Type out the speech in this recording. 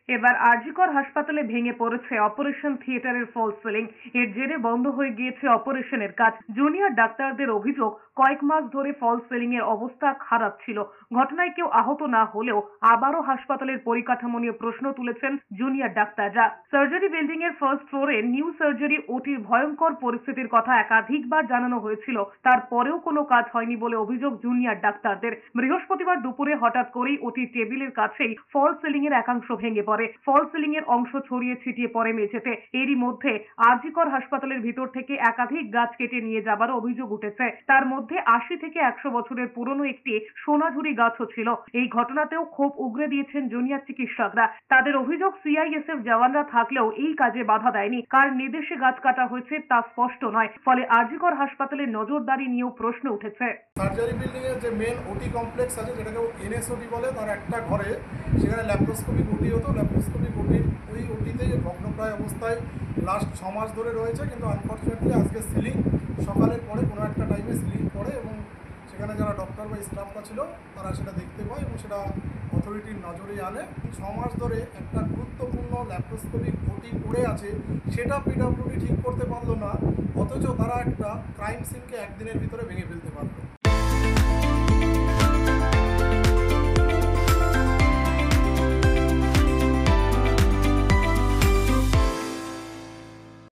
এবার আরজিকর হাসপাতালে ভেঙে পড়েছে অপারেশন থিয়েটারের ফলস সিলিং। এর জেরে বন্ধ হয়ে গিয়েছে অপারেশনের কাজ। জুনিয়র ডাক্তারদের অভিযোগ, কয়েক মাস ধরে ফলস সিলিং এর অবস্থা খারাপ ছিল। ঘটনায় কেউ আহত না হলেও আবারও হাসপাতালের পরিকাঠামো নিয়ে প্রশ্ন তুলেছেন জুনিয়র ডাক্তাররা। সার্জারি বিল্ডিং এর ফার্স্ট ফ্লোরে নিউ সার্জারি ওটির ভয়ঙ্কর পরিস্থিতির কথা একাধিকবার জানানো হয়েছিল, তারপরেও কোনো কাজ হয়নি বলে অভিযোগ জুনিয়র ডাক্তারদের। বৃহস্পতিবার দুপুরে হঠাৎ করেই ওটির টেবিলের কাছেই ফলস সিলিং এর একাংশ ভেঙে পড়ে। ফলস সিলিং এর অংশ ছড়িয়ে ছিটিয়ে পড়ে মেঝেতে। এরই মধ্যে আরজিকর হাসপাতালের ভিতর থেকে একাধিক গাছ কেটে নিয়ে যাবার অভিযোগ উঠেছে। তার মধ্যে 80 থেকে 100 বছরের পুরনো একটি সোনাঝুরি গাছও ছিল। এই ঘটনাতেও ক্ষোভ উগরে দিয়েছেন জুনিয়র চিকিৎসকরা। তাদের অভিযোগ, সিআইএসএফ জওয়ানরা থাকলেও এই কাজে বাধা দেয়নি। কার নির্দেশে গাছ কাটা হয়েছে তা স্পষ্ট নয়। ফলে আরজিকর হাসপাতালের নজরদারি নিয়েও প্রশ্ন উঠেছে। সার্জারি বিল্ডিং এর যে মেন ওটি কমপ্লেক্স আছে, যেটাকে এনএসওটি বলে, তার একটা ঘরে সেখানে ল্যাপ্রোস্কোপিক ওটি হতো। ল্যাপ্রোস্কোপিক ওটির ওই ওটিতে ভগ্নপ্রায় অবস্থায় লাস্ট 6 মাস ধরে রয়েছে। কিন্তু আনফর্চুনেটলি আজকে সিলিং সকালের পরে কোনো একটা টাইমে সিলিং পড়ে এবং সেখানে যারা ডক্টর বা স্টাফরা ছিল তারা সেটা দেখতে পায় এবং সেটা অথরিটির নজরে আনে। 6 মাস ধরে একটা গুরুত্বপূর্ণ ল্যাপ্রোস্কোপিক ওটি পড়ে আছে, সেটা পিডব্লিউডি ঠিক করতে পারলো না, অথচ তারা একটা ক্রাইম সিনকে একদিনের ভিতরে ভেঙে ফেলতে পারলো।